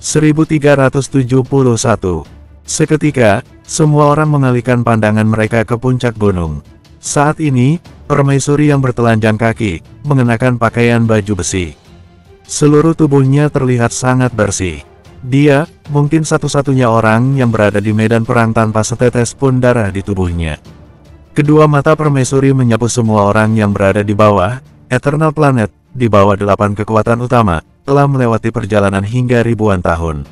1371. Seketika, semua orang mengalihkan pandangan mereka ke puncak gunung. Saat ini, permaisuri yang bertelanjang kaki, mengenakan pakaian baju besi. Seluruh tubuhnya terlihat sangat bersih. Dia, mungkin satu-satunya orang yang berada di medan perang tanpa setetes pun darah di tubuhnya. Kedua mata permaisuri menyapu semua orang yang berada di bawah. Eternal Planet, di bawah 8 kekuatan utama, telah melewati perjalanan hingga ribuan tahun.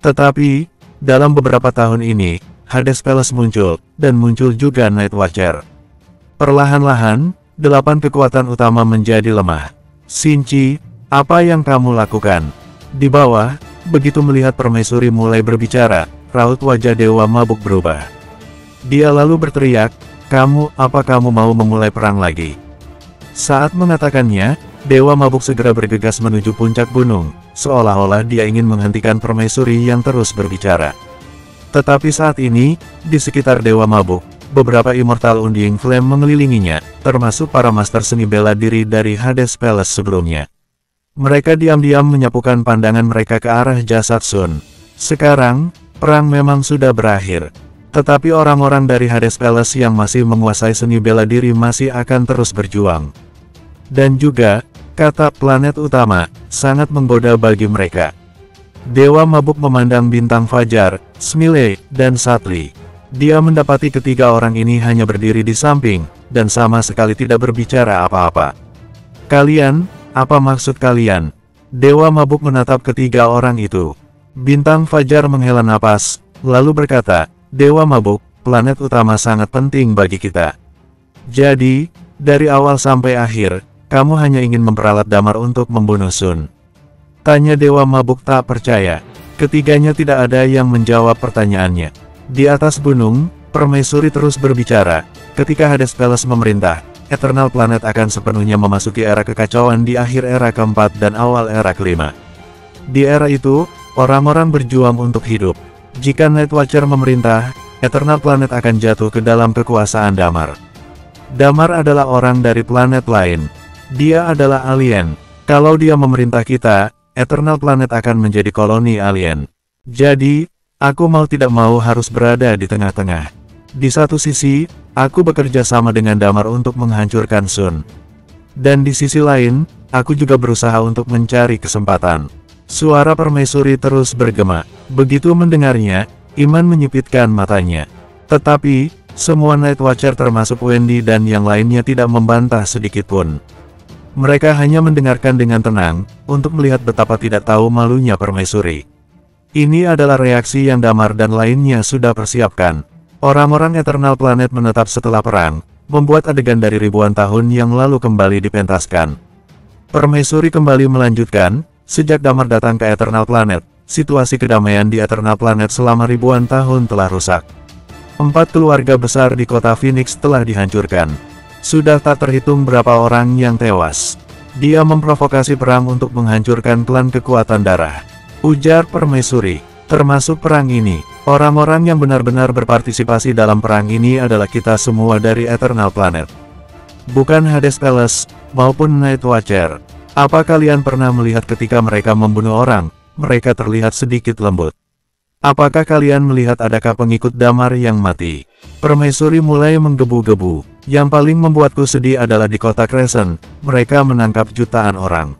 Tetapi, dalam beberapa tahun ini, Hades Palace muncul, dan muncul juga Night Watcher. Perlahan-lahan, 8 kekuatan utama menjadi lemah. Shinji, apa yang kamu lakukan? Di bawah, begitu melihat permaisuri mulai berbicara, raut wajah Dewa Mabuk berubah. Dia lalu berteriak, apa kamu mau memulai perang lagi? Saat mengatakannya, Dewa Mabuk segera bergegas menuju puncak gunung, seolah-olah dia ingin menghentikan permaisuri yang terus berbicara. Tetapi saat ini, di sekitar Dewa Mabuk, beberapa Immortal Undying Flame mengelilinginya, termasuk para master seni bela diri dari Hades Palace sebelumnya. Mereka diam-diam menyapukan pandangan mereka ke arah jasad Sun. Sekarang, perang memang sudah berakhir. Tetapi orang-orang dari Hades Palace yang masih menguasai seni bela diri masih akan terus berjuang. Dan juga, kata planet utama, sangat menggoda bagi mereka. Dewa Mabuk memandang bintang Fajar, Smile, dan Satli. Dia mendapati ketiga orang ini hanya berdiri di samping, dan sama sekali tidak berbicara apa-apa. Kalian, apa maksud kalian? Dewa Mabuk menatap ketiga orang itu. Bintang Fajar menghela napas, lalu berkata, Dewa Mabuk, planet utama sangat penting bagi kita. Jadi, dari awal sampai akhir, kamu hanya ingin memperalat Damar untuk membunuh Sun? Tanya Dewa Mabuk tak percaya. Ketiganya tidak ada yang menjawab pertanyaannya. Di atas gunung, permaisuri terus berbicara. Ketika Hades Palace memerintah, Eternal Planet akan sepenuhnya memasuki era kekacauan di akhir era keempat dan awal era kelima. Di era itu, orang-orang berjuang untuk hidup. Jika Night Watcher memerintah, Eternal Planet akan jatuh ke dalam kekuasaan Damar. Damar adalah orang dari planet lain. Dia adalah alien. Kalau dia memerintah kita, Eternal Planet akan menjadi koloni alien. Jadi, aku mau tidak mau harus berada di tengah-tengah. Di satu sisi, aku bekerja sama dengan Damar untuk menghancurkan Sun. Dan di sisi lain, aku juga berusaha untuk mencari kesempatan. Suara permaisuri terus bergema. Begitu mendengarnya, Iman menyipitkan matanya. Tetapi, semua Night Watcher termasuk Wendy dan yang lainnya tidak membantah sedikitpun. Mereka hanya mendengarkan dengan tenang, untuk melihat betapa tidak tahu malunya permaisuri. Ini adalah reaksi yang Damar dan lainnya sudah persiapkan. Orang-orang Eternal Planet menetap setelah perang, membuat adegan dari ribuan tahun yang lalu kembali dipentaskan. Permaisuri kembali melanjutkan, sejak Damar datang ke Eternal Planet, situasi kedamaian di Eternal Planet selama ribuan tahun telah rusak. 4 keluarga besar di kota Phoenix telah dihancurkan. Sudah tak terhitung berapa orang yang tewas. Dia memprovokasi perang untuk menghancurkan klan kekuatan darah. Ujar permaisuri, termasuk perang ini. Orang-orang yang benar-benar berpartisipasi dalam perang ini adalah kita semua dari Eternal Planet. Bukan Hades Palace, maupun Night Watcher. Apa kalian pernah melihat ketika mereka membunuh orang, mereka terlihat sedikit lembut? Apakah kalian melihat adakah pengikut Damar yang mati? Permaisuri mulai menggebu-gebu. Yang paling membuatku sedih adalah di kota Crescent, mereka menangkap jutaan orang.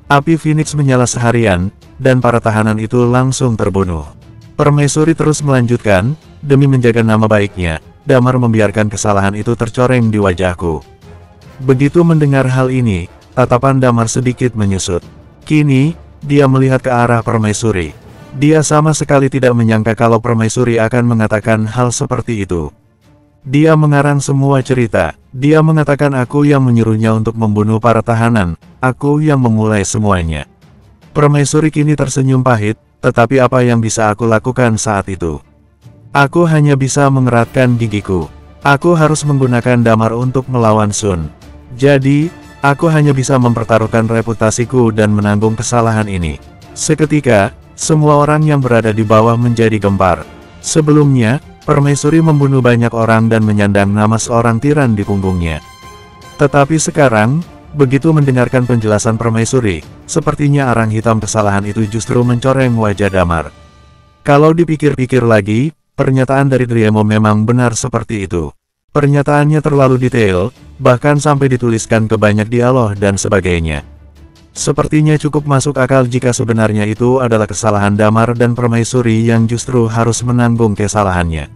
Api Phoenix menyala seharian, dan para tahanan itu langsung terbunuh. Permaisuri terus melanjutkan, demi menjaga nama baiknya, Damar membiarkan kesalahan itu tercoreng di wajahku. Begitu mendengar hal ini, tatapan Damar sedikit menyusut. Kini, dia melihat ke arah permaisuri. Dia sama sekali tidak menyangka kalau permaisuri akan mengatakan hal seperti itu. Dia mengarang semua cerita. Dia mengatakan aku yang menyuruhnya untuk membunuh para tahanan, aku yang memulai semuanya. Permaisuri kini tersenyum pahit, tetapi apa yang bisa aku lakukan saat itu? Aku hanya bisa mengeratkan gigiku. Aku harus menggunakan Damar untuk melawan Sun. Jadi, aku hanya bisa mempertaruhkan reputasiku dan menanggung kesalahan ini. Seketika, semua orang yang berada di bawah menjadi gempar. Sebelumnya, permaisuri membunuh banyak orang dan menyandang nama seorang tiran di punggungnya. Tetapi sekarang, Begitu mendengarkan penjelasan Permaisuri, sepertinya arang hitam kesalahan itu justru mencoreng wajah Damar. Kalau dipikir-pikir lagi, pernyataan dari Driemo memang benar seperti itu. Pernyataannya terlalu detail, bahkan sampai dituliskan ke banyak dialog dan sebagainya. Sepertinya cukup masuk akal jika sebenarnya itu adalah kesalahan Damar dan Permaisuri yang justru harus menanggung kesalahannya.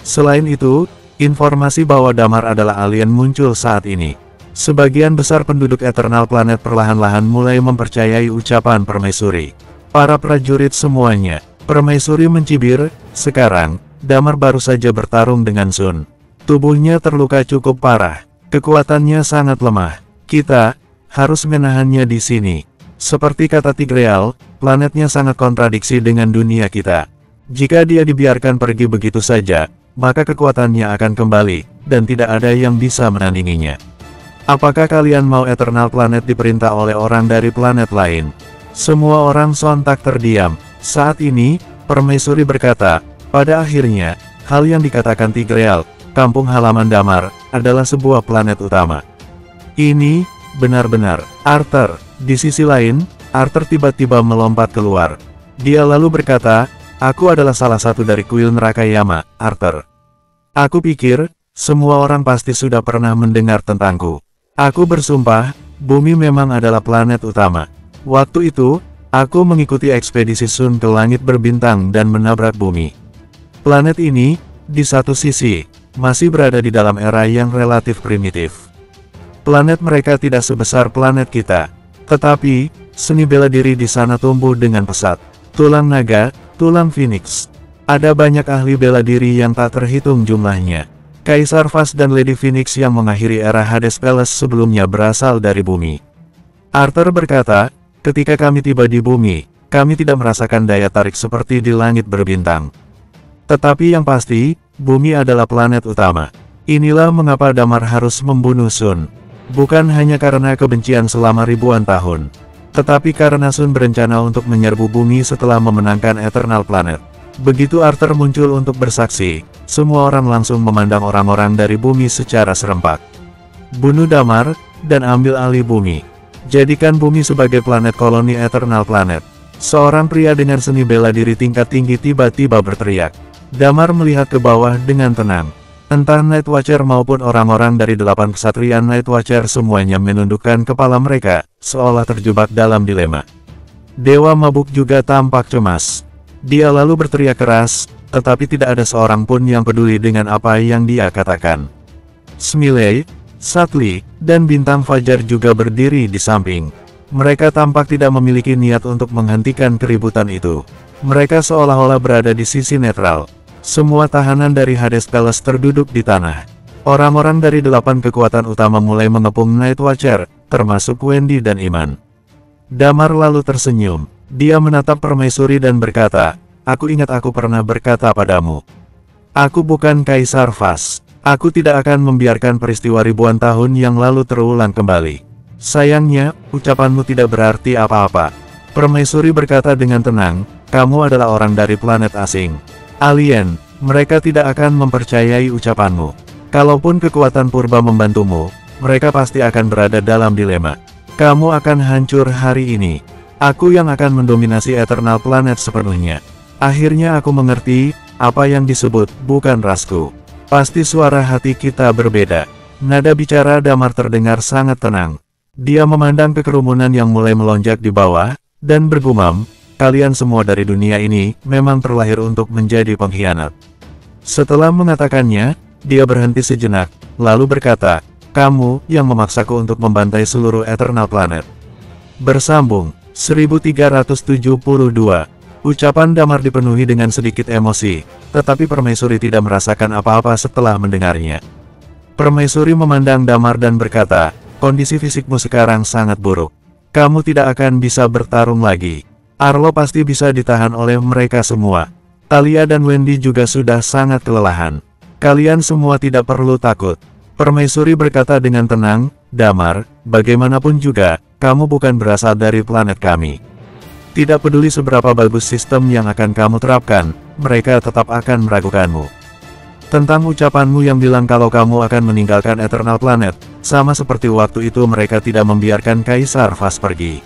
Selain itu, informasi bahwa Damar adalah alien muncul saat ini. Sebagian besar penduduk Eternal Planet perlahan-lahan mulai mempercayai ucapan Permaisuri. Para prajurit semuanya, Permaisuri mencibir, sekarang, Damar baru saja bertarung dengan Sun. Tubuhnya terluka cukup parah, kekuatannya sangat lemah. Kita harus menahannya di sini. Seperti kata Tigreal, planetnya sangat kontradiksi dengan dunia kita. Jika dia dibiarkan pergi begitu saja, maka kekuatannya akan kembali, dan tidak ada yang bisa menandinginya. Apakah kalian mau Eternal Planet diperintah oleh orang dari planet lain? Semua orang sontak terdiam. Saat ini, Permaisuri berkata, pada akhirnya, hal yang dikatakan Tigreal, kampung halaman Damar, adalah sebuah planet utama. Ini benar-benar Arthur. Di sisi lain, Arthur tiba-tiba melompat keluar. Dia lalu berkata, aku adalah salah satu dari kuil neraka Yama, Arthur. Aku pikir, semua orang pasti sudah pernah mendengar tentangku. Aku bersumpah, bumi memang adalah planet utama. Waktu itu, aku mengikuti ekspedisi Sun ke langit berbintang dan menabrak bumi. Planet ini, di satu sisi, masih berada di dalam era yang relatif primitif. Planet mereka tidak sebesar planet kita. Tetapi, seni bela diri di sana tumbuh dengan pesat. Tulang naga, tulang phoenix. Ada banyak ahli bela diri yang tak terhitung jumlahnya. Kaisar Vas dan Lady Phoenix yang mengakhiri era Hades Palace sebelumnya berasal dari bumi. Arthur berkata, ketika kami tiba di bumi, kami tidak merasakan daya tarik seperti di langit berbintang. Tetapi yang pasti, bumi adalah planet utama. Inilah mengapa Damar harus membunuh Sun. Bukan hanya karena kebencian selama ribuan tahun, tetapi karena Sun berencana untuk menyerbu bumi setelah memenangkan Eternal Planet. Begitu Arthur muncul untuk bersaksi, semua orang langsung memandang orang-orang dari bumi secara serempak. Bunuh Damar, dan ambil alih bumi. Jadikan bumi sebagai planet koloni Eternal Planet. Seorang pria dengan seni bela diri tingkat tinggi tiba-tiba berteriak. Damar melihat ke bawah dengan tenang. Entah Night Watcher maupun orang-orang dari 8 kesatria Night Watcher semuanya menundukkan kepala mereka, seolah terjebak dalam dilema. Dewa Mabuk juga tampak cemas. Dia lalu berteriak keras, tetapi tidak ada seorang pun yang peduli dengan apa yang dia katakan. Smiley, Satli, dan Bintang Fajar juga berdiri di samping. Mereka tampak tidak memiliki niat untuk menghentikan keributan itu. Mereka seolah-olah berada di sisi netral. Semua tahanan dari Hades Palace terduduk di tanah. Orang-orang dari 8 kekuatan utama mulai mengepung Night Watcher, termasuk Wendy dan Iman. Damar lalu tersenyum. Dia menatap Permaisuri dan berkata, aku ingat aku pernah berkata padamu. Aku bukan Kaisar Vas. Aku tidak akan membiarkan peristiwa ribuan tahun yang lalu terulang kembali. Sayangnya, ucapanmu tidak berarti apa-apa. Permaisuri berkata dengan tenang, kamu adalah orang dari planet asing. Alien, mereka tidak akan mempercayai ucapanmu. Kalaupun kekuatan purba membantumu, mereka pasti akan berada dalam dilema. Kamu akan hancur hari ini. Aku yang akan mendominasi Eternal Planet sepenuhnya. Akhirnya aku mengerti, apa yang disebut, bukan rasku. Pasti suara hati kita berbeda. Nada bicara Damar terdengar sangat tenang. Dia memandang ke kerumunan yang mulai melonjak di bawah, dan bergumam, kalian semua dari dunia ini, memang terlahir untuk menjadi pengkhianat. Setelah mengatakannya, dia berhenti sejenak, lalu berkata, kamu yang memaksaku untuk membantai seluruh Eternal Planet. Bersambung, 1372. Ucapan Damar dipenuhi dengan sedikit emosi, tetapi Permaisuri tidak merasakan apa-apa setelah mendengarnya. Permaisuri memandang Damar dan berkata, kondisi fisikmu sekarang sangat buruk. Kamu tidak akan bisa bertarung lagi. Arlo pasti bisa ditahan oleh mereka semua. Talia dan Wendy juga sudah sangat kelelahan. Kalian semua tidak perlu takut. Permaisuri berkata dengan tenang, Damar, bagaimanapun juga, kamu bukan berasal dari planet kami. Tidak peduli seberapa bagus sistem yang akan kamu terapkan, mereka tetap akan meragukanmu. Tentang ucapanmu yang bilang kalau kamu akan meninggalkan Eternal Planet, sama seperti waktu itu mereka tidak membiarkan Kaisar Vas pergi.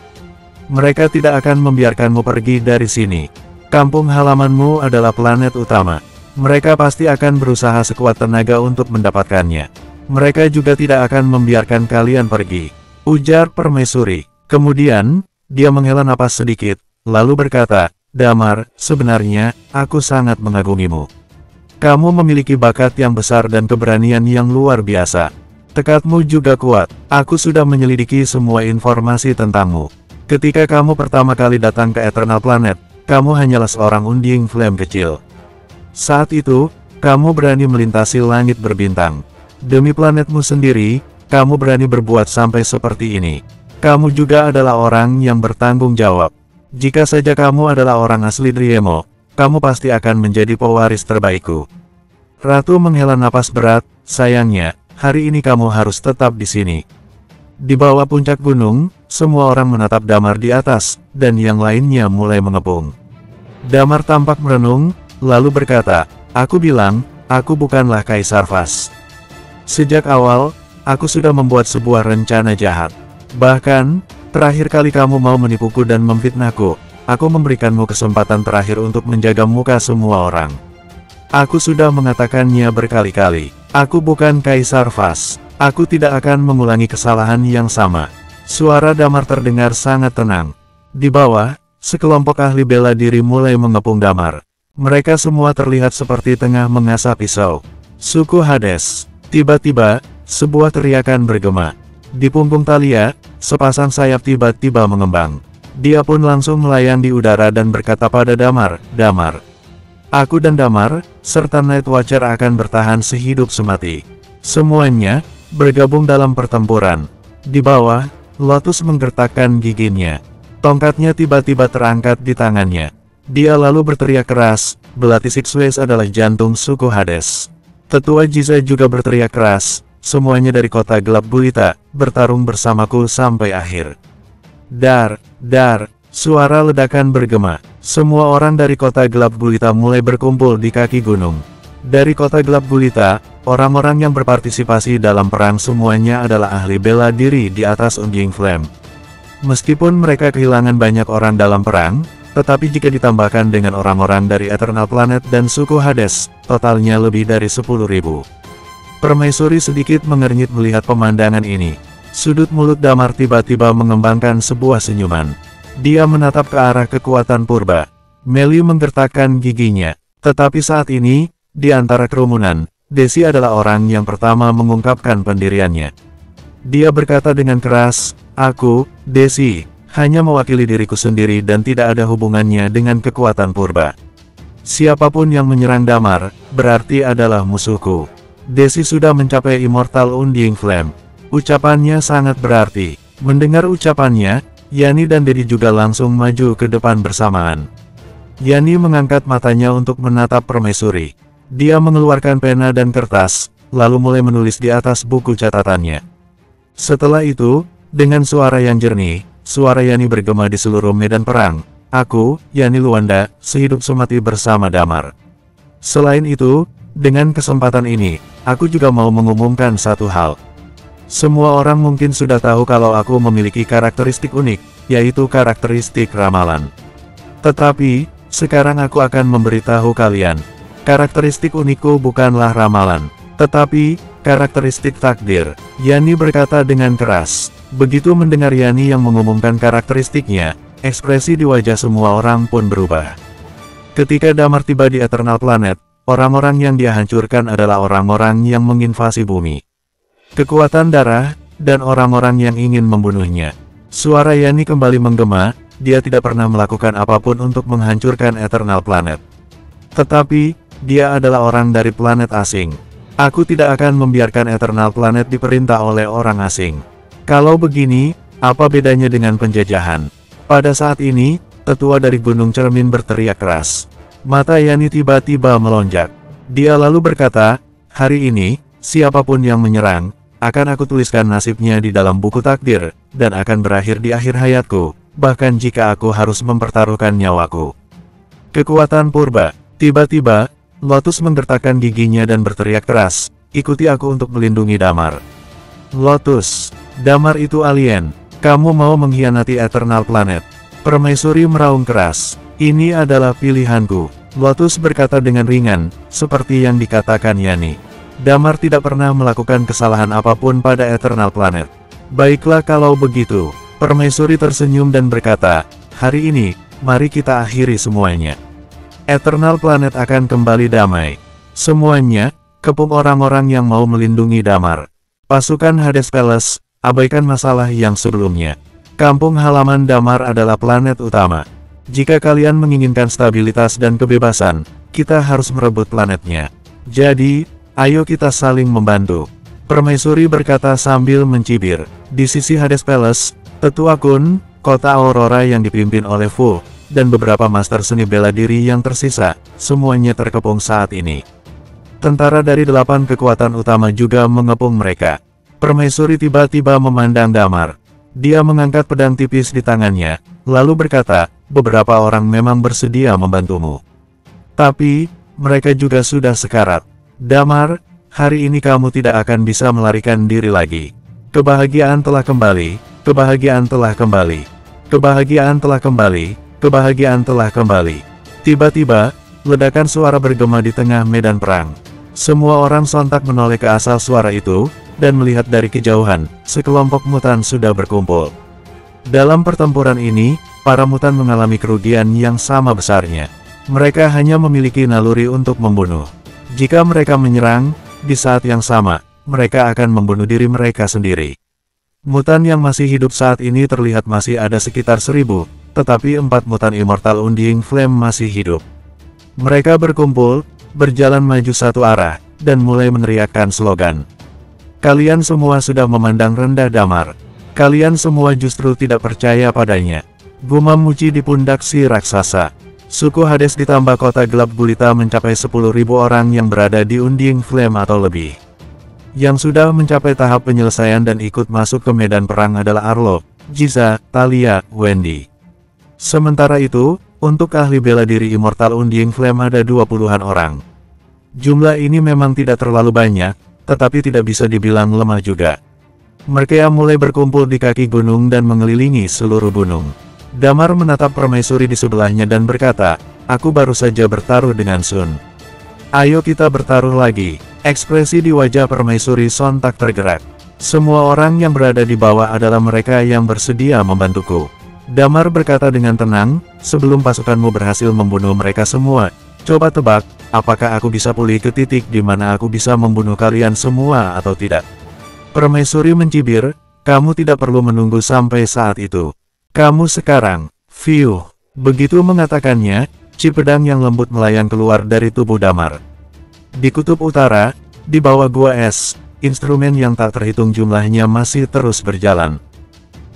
Mereka tidak akan membiarkanmu pergi dari sini. Kampung halamanmu adalah planet utama. Mereka pasti akan berusaha sekuat tenaga untuk mendapatkannya. Mereka juga tidak akan membiarkan kalian pergi, ujar Permaisuri. Kemudian, dia menghela napas sedikit, lalu berkata, Damar, sebenarnya, aku sangat mengagumimu. Kamu memiliki bakat yang besar dan keberanian yang luar biasa. Tekadmu juga kuat. Aku sudah menyelidiki semua informasi tentangmu. Ketika kamu pertama kali datang ke Eternal Planet, kamu hanyalah seorang Undying Flame kecil. Saat itu, kamu berani melintasi langit berbintang. Demi planetmu sendiri, kamu berani berbuat sampai seperti ini. Kamu juga adalah orang yang bertanggung jawab. Jika saja kamu adalah orang asli Driemo, kamu pasti akan menjadi pewaris terbaikku. Ratu menghela napas berat, sayangnya, hari ini kamu harus tetap di sini. Di bawah puncak gunung, semua orang menatap Damar di atas, dan yang lainnya mulai mengepung. Damar tampak merenung, lalu berkata, aku bilang, aku bukanlah Kaisar Vas. Sejak awal, aku sudah membuat sebuah rencana jahat. Bahkan, terakhir kali kamu mau menipuku dan memfitnahku, aku memberikanmu kesempatan terakhir untuk menjaga muka semua orang. Aku sudah mengatakannya berkali-kali. Aku bukan Kaisar Vas. Aku tidak akan mengulangi kesalahan yang sama. Suara Damar terdengar sangat tenang. Di bawah, sekelompok ahli bela diri mulai mengepung Damar. Mereka semua terlihat seperti tengah mengasah pisau. Suku Hades. Tiba-tiba, sebuah teriakan bergema. Di punggung Thalia, sepasang sayap tiba-tiba mengembang. Dia pun langsung melayang di udara dan berkata pada Damar, Damar. Aku dan Damar, serta Night Watcher akan bertahan sehidup semati. Semuanya, bergabung dalam pertempuran. Di bawah, Lotus menggertakkan giginya. Tongkatnya tiba-tiba terangkat di tangannya. Dia lalu berteriak keras, belati Sixways adalah jantung suku Hades. Tetua Jiza juga berteriak keras, semuanya dari kota gelap gulita, bertarung bersamaku sampai akhir. Dar, suara ledakan bergema. Semua orang dari kota gelap gulita mulai berkumpul di kaki gunung. Dari kota gelap gulita, orang-orang yang berpartisipasi dalam perang semuanya adalah ahli bela diri di atas Undying Flame. Meskipun mereka kehilangan banyak orang dalam perang, tetapi jika ditambahkan dengan orang-orang dari Eternal Planet dan suku Hades, totalnya lebih dari 10.000. Permaisuri sedikit mengernyit melihat pemandangan ini. Sudut mulut Damar tiba-tiba mengembangkan sebuah senyuman. Dia menatap ke arah kekuatan purba. Meli menggertakkan giginya. Tetapi saat ini, di antara kerumunan, Desi adalah orang yang pertama mengungkapkan pendiriannya. Dia berkata dengan keras, aku, Desi, hanya mewakili diriku sendiri dan tidak ada hubungannya dengan kekuatan purba. Siapapun yang menyerang Damar, berarti adalah musuhku. Desi sudah mencapai Immortal Undying Flame. Ucapannya sangat berarti. Mendengar ucapannya, Yani dan Dedi juga langsung maju ke depan bersamaan. Yani mengangkat matanya untuk menatap Permaisuri. Dia mengeluarkan pena dan kertas, lalu mulai menulis di atas buku catatannya. Setelah itu, dengan suara yang jernih, suara Yani bergema di seluruh medan perang. Aku, Yani Luanda, sehidup semati bersama Damar. Selain itu, dengan kesempatan ini, aku juga mau mengumumkan satu hal. Semua orang mungkin sudah tahu kalau aku memiliki karakteristik unik, yaitu karakteristik ramalan. Tetapi, sekarang aku akan memberitahu kalian. Karakteristik unikku bukanlah ramalan, tetapi karakteristik takdir. Yani berkata dengan keras. Begitu mendengar Yani yang mengumumkan karakteristiknya, ekspresi di wajah semua orang pun berubah. Ketika Damar tiba di Eternal Planet, orang-orang yang dia hancurkan adalah orang-orang yang menginvasi bumi. Kekuatan darah, dan orang-orang yang ingin membunuhnya. Suara Yani kembali menggema, dia tidak pernah melakukan apapun untuk menghancurkan Eternal Planet. Tetapi, dia adalah orang dari planet asing. Aku tidak akan membiarkan Eternal Planet diperintah oleh orang asing. Kalau begini, apa bedanya dengan penjajahan? Pada saat ini, tetua dari Gunung Cermin berteriak keras. Mata Yani tiba-tiba melonjak. Dia lalu berkata, hari ini, siapapun yang menyerang, akan aku tuliskan nasibnya di dalam buku takdir, dan akan berakhir di akhir hayatku, bahkan jika aku harus mempertaruhkan nyawaku. Kekuatan purba. Tiba-tiba, Lotus menggertakkan giginya dan berteriak keras, ikuti aku untuk melindungi Damar. Lotus, Damar itu alien. Kamu mau mengkhianati Eternal Planet? Permaisuri meraung keras. Ini adalah pilihanku. Lotus berkata dengan ringan, seperti yang dikatakan Yani. Damar tidak pernah melakukan kesalahan apapun pada Eternal Planet. Baiklah kalau begitu. Permaisuri tersenyum dan berkata, hari ini, mari kita akhiri semuanya. Eternal Planet akan kembali damai. Semuanya, kepung orang-orang yang mau melindungi Damar. Pasukan Hades Palace, abaikan masalah yang sebelumnya. Kampung halaman Damar adalah planet utama. Jika kalian menginginkan stabilitas dan kebebasan, kita harus merebut planetnya. Jadi, ayo kita saling membantu. Permaisuri berkata sambil mencibir. Di sisi Hades Palace, Tetua Kun, kota Aurora yang dipimpin oleh Fu, dan beberapa master seni bela diri yang tersisa, semuanya terkepung saat ini. Tentara dari 8 kekuatan utama juga mengepung mereka. Permaisuri tiba-tiba memandang Damar. Dia mengangkat pedang tipis di tangannya, lalu berkata, beberapa orang memang bersedia membantumu. Tapi, mereka juga sudah sekarat. Damar, hari ini kamu tidak akan bisa melarikan diri lagi. Kebahagiaan telah kembali, kebahagiaan telah kembali, kebahagiaan telah kembali, kebahagiaan telah kembali. Tiba-tiba, ledakan suara bergema di tengah medan perang. Semua orang sontak menoleh ke asal suara itu, dan melihat dari kejauhan, sekelompok mutan sudah berkumpul. Dalam pertempuran ini, para mutan mengalami kerugian yang sama besarnya. Mereka hanya memiliki naluri untuk membunuh. Jika mereka menyerang, di saat yang sama, mereka akan membunuh diri mereka sendiri. Mutan yang masih hidup saat ini terlihat masih ada sekitar 1000, tetapi 4 mutan Immortal Undying Flame masih hidup. Mereka berkumpul, berjalan maju satu arah, dan mulai meneriakkan slogan. Kalian semua sudah memandang rendah Damar. Kalian semua justru tidak percaya padanya. Gumam Muci di pundak si raksasa. Suku Hades ditambah kota gelap gulita mencapai 10.000 orang yang berada di Undying Flame atau lebih. Yang sudah mencapai tahap penyelesaian dan ikut masuk ke medan perang adalah Arlo, Jiza, Talia, Wendy. Sementara itu, untuk ahli bela diri Immortal Undying Flame ada 20-an orang. Jumlah ini memang tidak terlalu banyak, tetapi tidak bisa dibilang lemah juga. Mereka mulai berkumpul di kaki gunung dan mengelilingi seluruh gunung. Damar menatap permaisuri di sebelahnya dan berkata, aku baru saja bertaruh dengan Sun. Ayo kita bertaruh lagi. Ekspresi di wajah permaisuri sontak tergerak. Semua orang yang berada di bawah adalah mereka yang bersedia membantuku. Damar berkata dengan tenang, sebelum pasukanmu berhasil membunuh mereka semua, coba tebak, apakah aku bisa pulih ke titik di mana aku bisa membunuh kalian semua atau tidak? Permaisuri mencibir, kamu tidak perlu menunggu sampai saat itu. Kamu sekarang, Fiuh. Begitu mengatakannya, ci pedang yang lembut melayang keluar dari tubuh Damar. Di kutub utara, di bawah gua es, instrumen yang tak terhitung jumlahnya masih terus berjalan.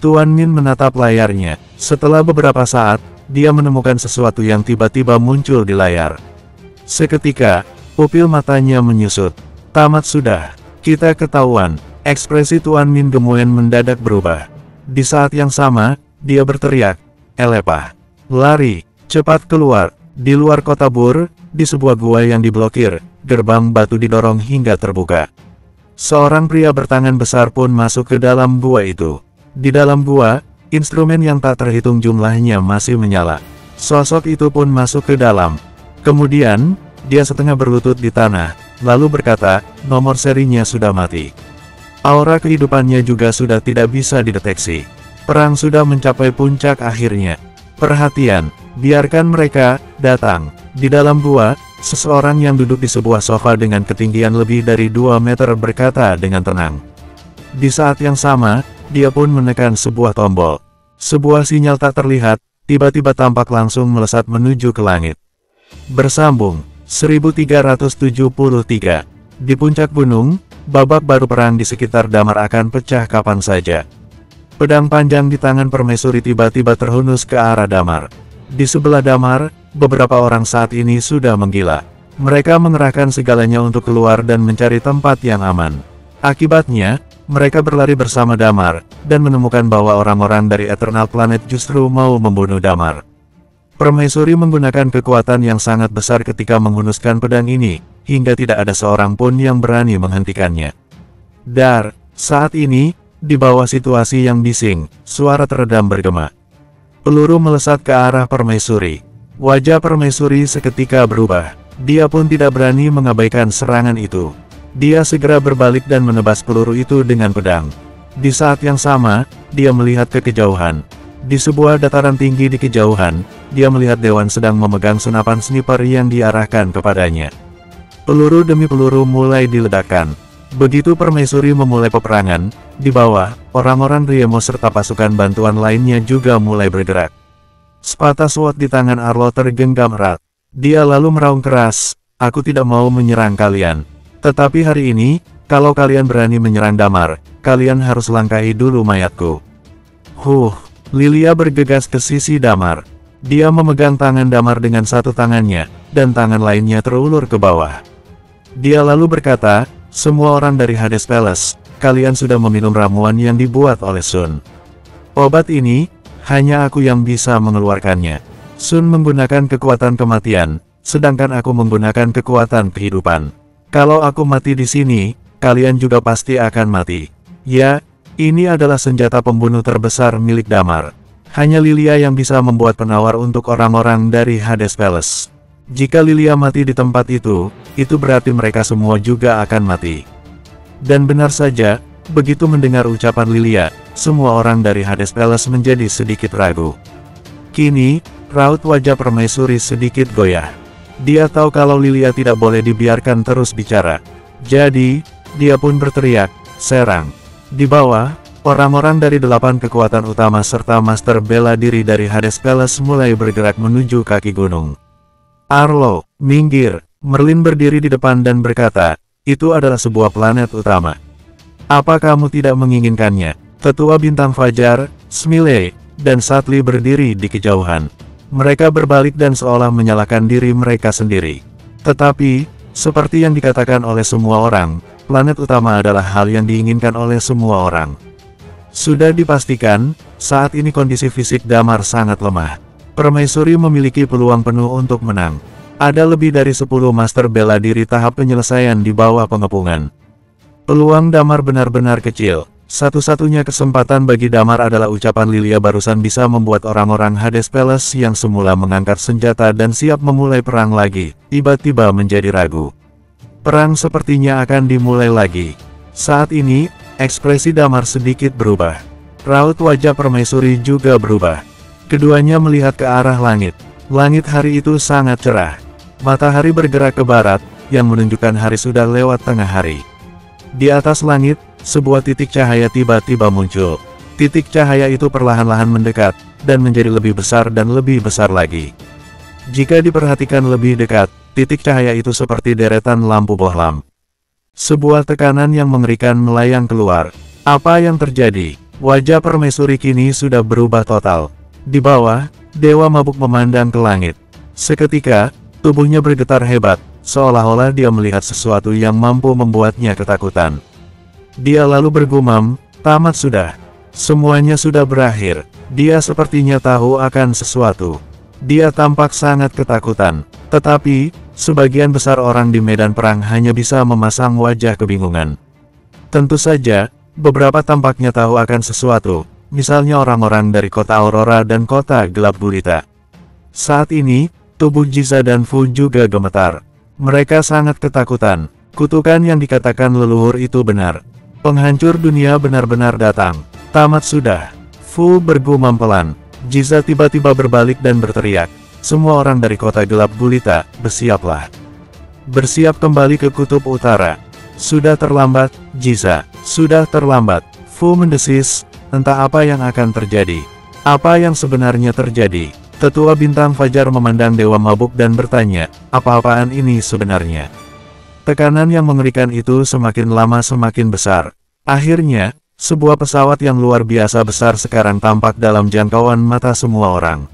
Tuan Min menatap layarnya. Setelah beberapa saat, dia menemukan sesuatu yang tiba-tiba muncul di layar. Seketika, pupil matanya menyusut. Tamat sudah. Kita ketahuan. Ekspresi Tuan Min Gemoyen mendadak berubah. Di saat yang sama, dia berteriak, Elepa. Lari, cepat keluar. Di luar kota Bur, di sebuah gua yang diblokir, gerbang batu didorong hingga terbuka. Seorang pria bertangan besar pun masuk ke dalam gua itu. Di dalam gua, instrumen yang tak terhitung jumlahnya masih menyala. Sosok itu pun masuk ke dalam. Kemudian, dia setengah berlutut di tanah, lalu berkata, nomor serinya sudah mati. Aura kehidupannya juga sudah tidak bisa dideteksi. Perang sudah mencapai puncak akhirnya. Perhatian, biarkan mereka datang. Di dalam gua, seseorang yang duduk di sebuah sofa dengan ketinggian lebih dari 2 meter berkata dengan tenang. Di saat yang sama, dia pun menekan sebuah tombol. Sebuah sinyal tak terlihat, tiba-tiba tampak langsung melesat menuju ke langit. Bersambung, 1373. Di puncak gunung, babak baru perang di sekitar Damar akan pecah kapan saja. Pedang panjang di tangan permaisuri tiba-tiba terhunus ke arah Damar. Di sebelah Damar, beberapa orang saat ini sudah menggila. Mereka mengerahkan segalanya untuk keluar dan mencari tempat yang aman. Akibatnya, mereka berlari bersama Damar, dan menemukan bahwa orang-orang dari Eternal Planet justru mau membunuh Damar. Permaisuri menggunakan kekuatan yang sangat besar ketika menghunuskan pedang ini, hingga tidak ada seorang pun yang berani menghentikannya. Dar, Saat ini, di bawah situasi yang bising, suara teredam bergema. Peluru melesat ke arah permaisuri. Wajah permaisuri seketika berubah. Dia pun tidak berani mengabaikan serangan itu. Dia segera berbalik dan menebas peluru itu dengan pedang. Di saat yang sama, dia melihat ke kejauhan. Di sebuah dataran tinggi di kejauhan, dia melihat Dewan sedang memegang senapan sniper yang diarahkan kepadanya. Peluru demi peluru mulai diledakkan. Begitu permaisuri memulai peperangan, di bawah, orang-orang Riemo serta pasukan bantuan lainnya juga mulai bergerak. Sepatah sword di tangan Arlo tergenggam erat. Dia lalu meraung keras, "Aku tidak mau menyerang kalian. Tetapi hari ini, kalau kalian berani menyerang Damar, kalian harus langkahi dulu mayatku." Lilia bergegas ke sisi Damar. Dia memegang tangan Damar dengan satu tangannya, dan tangan lainnya terulur ke bawah. Dia lalu berkata, "Semua orang dari Hades Palace, kalian sudah meminum ramuan yang dibuat oleh Sun. Obat ini, hanya aku yang bisa mengeluarkannya. Sun menggunakan kekuatan kematian, sedangkan aku menggunakan kekuatan kehidupan. Kalau aku mati di sini, kalian juga pasti akan mati. Ya, ini adalah senjata pembunuh terbesar milik Damar. Hanya Lilia yang bisa membuat penawar untuk orang-orang dari Hades Palace. Jika Lilia mati di tempat itu berarti mereka semua juga akan mati." Dan benar saja, begitu mendengar ucapan Lilia, semua orang dari Hades Palace menjadi sedikit ragu. Kini, raut wajah permaisuri sedikit goyah. Dia tahu kalau Lilia tidak boleh dibiarkan terus bicara. Jadi, dia pun berteriak, "Serang!" Di bawah, orang-orang dari 8 kekuatan utama serta master bela diri dari Hades Palace mulai bergerak menuju kaki gunung. "Arlo, minggir!" Merlin berdiri di depan dan berkata, "Itu adalah sebuah planet utama. Apa kamu tidak menginginkannya?" Tetua Bintang Fajar, Smiley, dan Satli berdiri di kejauhan. Mereka berbalik dan seolah menyalahkan diri mereka sendiri. Tetapi, seperti yang dikatakan oleh semua orang, planet utama adalah hal yang diinginkan oleh semua orang. Sudah dipastikan, saat ini kondisi fisik Damar sangat lemah. Permaisuri memiliki peluang penuh untuk menang. Ada lebih dari 10 master bela diri tahap penyelesaian di bawah pengepungan. Peluang Damar benar-benar kecil. Satu-satunya kesempatan bagi Damar adalah ucapan Lilia barusan bisa membuat orang-orang Hades Palace yang semula mengangkat senjata dan siap memulai perang lagi, tiba-tiba menjadi ragu. Perang sepertinya akan dimulai lagi. Saat ini, ekspresi Damar sedikit berubah. Raut wajah permaisuri juga berubah. Keduanya melihat ke arah langit. Langit hari itu sangat cerah. Matahari bergerak ke barat, yang menunjukkan hari sudah lewat tengah hari. Di atas langit, sebuah titik cahaya tiba-tiba muncul. Titik cahaya itu perlahan-lahan mendekat, dan menjadi lebih besar dan lebih besar lagi. Jika diperhatikan lebih dekat, titik cahaya itu seperti deretan lampu bohlam. Sebuah tekanan yang mengerikan melayang keluar. Apa yang terjadi? Wajah permaisuri kini sudah berubah total. Di bawah, Dewa Mabuk memandang ke langit. Seketika, tubuhnya bergetar hebat, seolah-olah dia melihat sesuatu yang mampu membuatnya ketakutan. Dia lalu bergumam, "Tamat sudah. Semuanya sudah berakhir." Dia sepertinya tahu akan sesuatu. Dia tampak sangat ketakutan. Tetapi, sebagian besar orang di medan perang hanya bisa memasang wajah kebingungan. Tentu saja, beberapa tampaknya tahu akan sesuatu, misalnya orang-orang dari kota Aurora dan kota Gelap Gulita. Saat ini, tubuh Jiza dan Fu juga gemetar. Mereka sangat ketakutan. Kutukan yang dikatakan leluhur itu benar. Penghancur dunia benar-benar datang. Tamat sudah. Fu bergumam pelan. Jiza tiba-tiba berbalik dan berteriak. "Semua orang dari kota Gelap Gulita, bersiaplah. Bersiap kembali ke kutub utara." "Sudah terlambat, Jiza. Sudah terlambat." Fu mendesis, entah apa yang akan terjadi. Apa yang sebenarnya terjadi? Tetua Bintang Fajar memandang Dewa Mabuk dan bertanya, "Apa-apaan ini sebenarnya?" Tekanan yang mengerikan itu semakin lama semakin besar. Akhirnya, sebuah pesawat yang luar biasa besar sekarang tampak dalam jangkauan mata semua orang.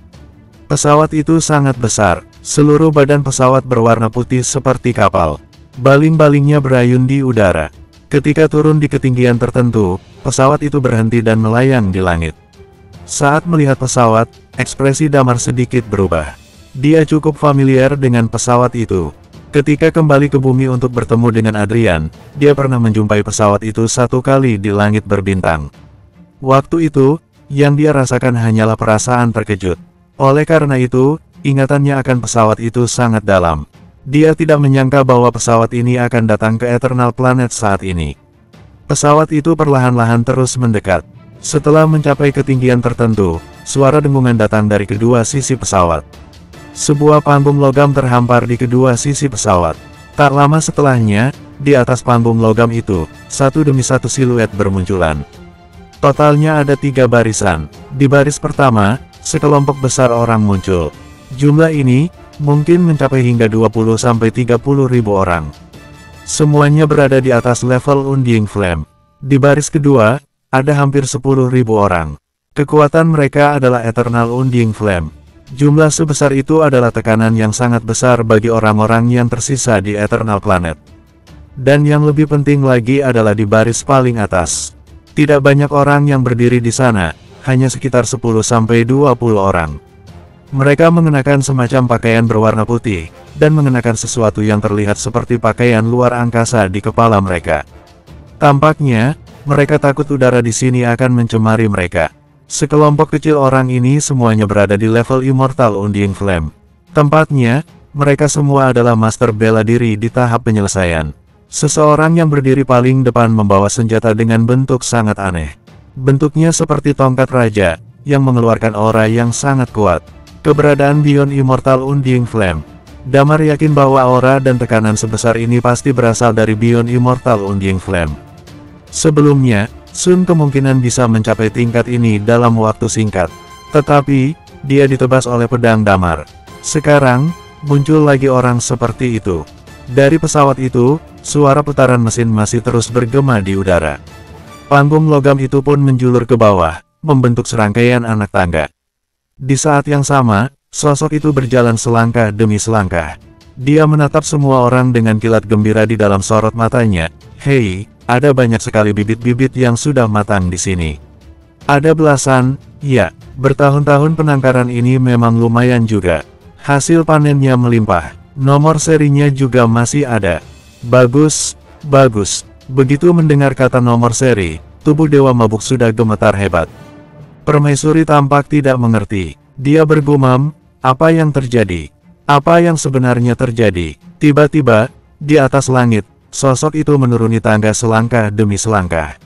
Pesawat itu sangat besar. Seluruh badan pesawat berwarna putih seperti kapal. Baling-balingnya berayun di udara. Ketika turun di ketinggian tertentu, pesawat itu berhenti dan melayang di langit. Saat melihat pesawat, ekspresi Damar sedikit berubah. Dia cukup familiar dengan pesawat itu. Ketika kembali ke bumi untuk bertemu dengan Adrian, dia pernah menjumpai pesawat itu satu kali di langit berbintang. Waktu itu, yang dia rasakan hanyalah perasaan terkejut. Oleh karena itu, ingatannya akan pesawat itu sangat dalam. Dia tidak menyangka bahwa pesawat ini akan datang ke Eternal Planet saat ini. Pesawat itu perlahan-lahan terus mendekat. Setelah mencapai ketinggian tertentu, suara dengungan datang dari kedua sisi pesawat. Sebuah panggung logam terhampar di kedua sisi pesawat. Tak lama setelahnya, di atas panggung logam itu, satu demi satu siluet bermunculan. Totalnya ada 3 barisan. Di baris pertama, sekelompok besar orang muncul. Jumlah ini, mungkin mencapai hingga 20-30 ribu orang. Semuanya berada di atas level Undying Flame. Di baris kedua, ada hampir 10 ribu orang. Kekuatan mereka adalah Eternal Undying Flame. Jumlah sebesar itu adalah tekanan yang sangat besar bagi orang-orang yang tersisa di Eternal Planet. Dan yang lebih penting lagi adalah di baris paling atas. Tidak banyak orang yang berdiri di sana, hanya sekitar 10-20 orang. Mereka mengenakan semacam pakaian berwarna putih, dan mengenakan sesuatu yang terlihat seperti pakaian luar angkasa di kepala mereka. Tampaknya, mereka takut udara di sini akan mencemari mereka. Sekelompok kecil orang ini semuanya berada di level Immortal Undying Flame. Tempatnya, mereka semua adalah master bela diri di tahap penyelesaian. Seseorang yang berdiri paling depan membawa senjata dengan bentuk sangat aneh. Bentuknya seperti tongkat raja, yang mengeluarkan aura yang sangat kuat. Keberadaan Beyond Immortal Undying Flame. Damar yakin bahwa aura dan tekanan sebesar ini pasti berasal dari Beyond Immortal Undying Flame. Sebelumnya, Sun kemungkinan bisa mencapai tingkat ini dalam waktu singkat. Tetapi, dia ditebas oleh pedang Damar. Sekarang, muncul lagi orang seperti itu. Dari pesawat itu, suara putaran mesin masih terus bergema di udara. Panggung logam itu pun menjulur ke bawah, membentuk serangkaian anak tangga. Di saat yang sama, sosok itu berjalan selangkah demi selangkah. Dia menatap semua orang dengan kilat gembira di dalam sorot matanya. Hei, ada banyak sekali bibit-bibit yang sudah matang di sini. Ada belasan, ya, bertahun-tahun penangkaran ini memang lumayan juga. Hasil panennya melimpah, nomor serinya juga masih ada. Bagus, bagus. Begitu mendengar kata nomor seri, tubuh Dewa Mabuk sudah gemetar hebat. Permaisuri tampak tidak mengerti. Dia bergumam, apa yang terjadi? Apa yang sebenarnya terjadi? Tiba-tiba, di atas langit, sosok itu menuruni tangga selangkah demi selangkah.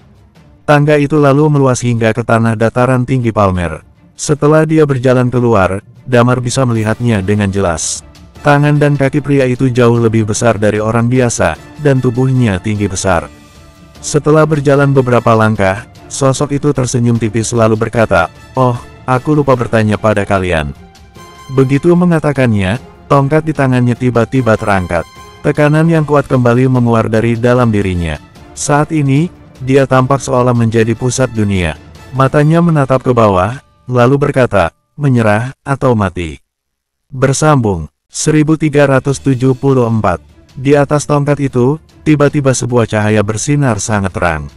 Tangga itu lalu meluas hingga ke tanah dataran tinggi Palmer. Setelah dia berjalan keluar, Damar bisa melihatnya dengan jelas. Tangan dan kaki pria itu jauh lebih besar dari orang biasa, dan tubuhnya tinggi besar. Setelah berjalan beberapa langkah, sosok itu tersenyum tipis lalu berkata, "Oh, aku lupa bertanya pada kalian." Begitu mengatakannya, tongkat di tangannya tiba-tiba terangkat. Tekanan yang kuat kembali menguar dari dalam dirinya. Saat ini, dia tampak seolah menjadi pusat dunia. Matanya menatap ke bawah, lalu berkata, "Menyerah, atau mati." Bersambung, 1374. Di atas tongkat itu, tiba-tiba sebuah cahaya bersinar sangat terang.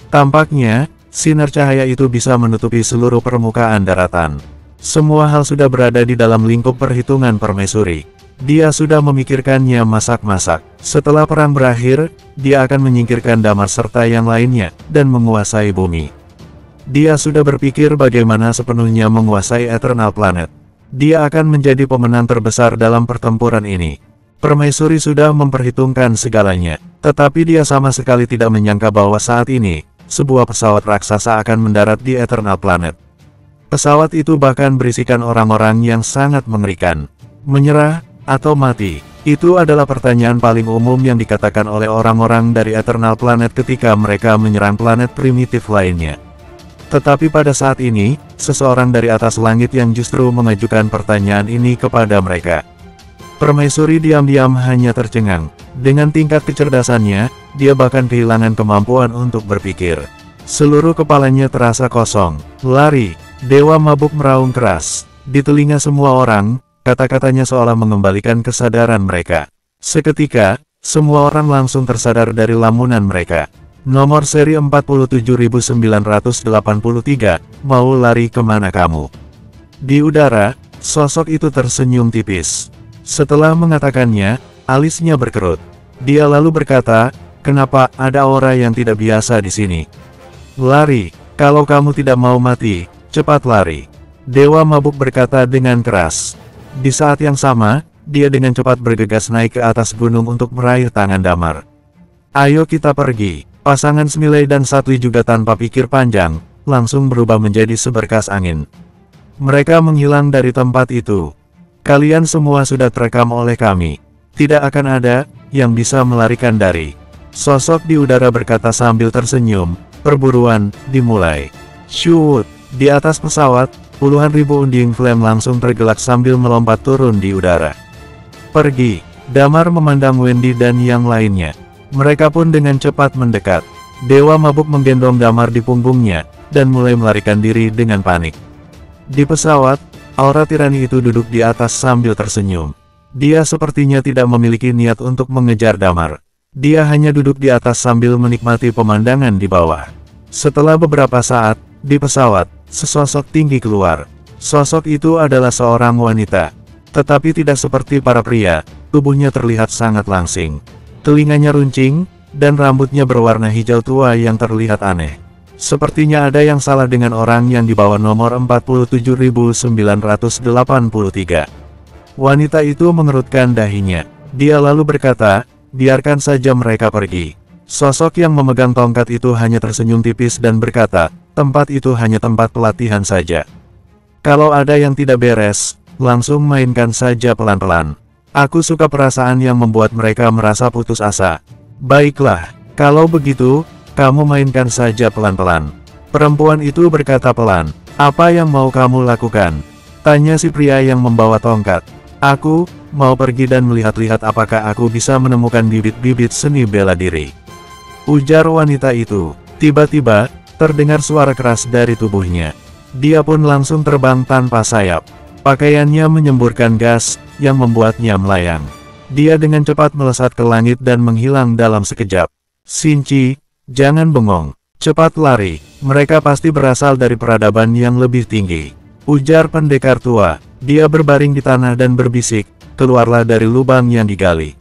Tampaknya, sinar cahaya itu bisa menutupi seluruh permukaan daratan. Semua hal sudah berada di dalam lingkup perhitungan permaisuri. Dia sudah memikirkannya masak-masak. Setelah perang berakhir, dia akan menyingkirkan Damar serta yang lainnya, dan menguasai bumi. Dia sudah berpikir bagaimana sepenuhnya menguasai Eternal Planet. Dia akan menjadi pemenang terbesar dalam pertempuran ini. Permaisuri sudah memperhitungkan segalanya, tetapi dia sama sekali tidak menyangka bahwa saat ini, sebuah pesawat raksasa akan mendarat di Eternal Planet. Pesawat itu bahkan berisikan orang-orang yang sangat mengerikan. Menyerah, atau mati? Itu adalah pertanyaan paling umum yang dikatakan oleh orang-orang dari Eternal Planet ketika mereka menyerang planet primitif lainnya. Tetapi pada saat ini, seseorang dari atas langit yang justru mengajukan pertanyaan ini kepada mereka. Permaisuri diam-diam hanya tercengang. Dengan tingkat kecerdasannya, dia bahkan kehilangan kemampuan untuk berpikir. Seluruh kepalanya terasa kosong. Lari! Dewa Mabuk meraung keras. Di telinga semua orang, kata-katanya seolah mengembalikan kesadaran mereka. Seketika, semua orang langsung tersadar dari lamunan mereka. Nomor seri 47983, mau lari kemana kamu? Di udara, sosok itu tersenyum tipis. Setelah mengatakannya, alisnya berkerut. Dia lalu berkata, kenapa ada aura yang tidak biasa di sini? Lari, kalau kamu tidak mau mati, cepat lari. Dewa Mabuk berkata dengan keras. Di saat yang sama, dia dengan cepat bergegas naik ke atas gunung untuk meraih tangan Damar. Ayo kita pergi. Pasangan Smiley dan Satwi juga tanpa pikir panjang, langsung berubah menjadi seberkas angin. Mereka menghilang dari tempat itu. Kalian semua sudah terekam oleh kami. Tidak akan ada yang bisa melarikan dari. Sosok di udara berkata sambil tersenyum. Perburuan dimulai. Shoot! Di atas pesawat, puluhan ribu unding flame langsung tergelak sambil melompat turun di udara. Pergi. Damar memandang Wendy dan yang lainnya. Mereka pun dengan cepat mendekat. Dewa Mabuk menggendong Damar di punggungnya, dan mulai melarikan diri dengan panik. Di pesawat, aura tirani itu duduk di atas sambil tersenyum. Dia sepertinya tidak memiliki niat untuk mengejar Damar. Dia hanya duduk di atas sambil menikmati pemandangan di bawah. Setelah beberapa saat, di pesawat, sesosok tinggi keluar. Sosok itu adalah seorang wanita. Tetapi tidak seperti para pria, tubuhnya terlihat sangat langsing. Telinganya runcing, dan rambutnya berwarna hijau tua yang terlihat aneh. Sepertinya ada yang salah dengan orang yang dibawa nomor 47.983. Wanita itu mengerutkan dahinya. Dia lalu berkata, biarkan saja mereka pergi. Sosok yang memegang tongkat itu hanya tersenyum tipis dan berkata, tempat itu hanya tempat pelatihan saja. Kalau ada yang tidak beres, langsung mainkan saja pelan-pelan. Aku suka perasaan yang membuat mereka merasa putus asa. Baiklah, kalau begitu, kamu mainkan saja pelan-pelan. Perempuan itu berkata pelan. Apa yang mau kamu lakukan? Tanya si pria yang membawa tongkat. Aku mau pergi dan melihat-lihat apakah aku bisa menemukan bibit-bibit seni bela diri. Ujar wanita itu. Tiba-tiba, terdengar suara keras dari tubuhnya. Dia pun langsung terbang tanpa sayap. Pakaiannya menyemburkan gas, yang membuatnya melayang. Dia dengan cepat melesat ke langit dan menghilang dalam sekejap. Shinji, jangan bengong. Cepat lari, mereka pasti berasal dari peradaban yang lebih tinggi. Ujar pendekar tua. Dia berbaring di tanah dan berbisik, keluarlah dari lubang yang digali.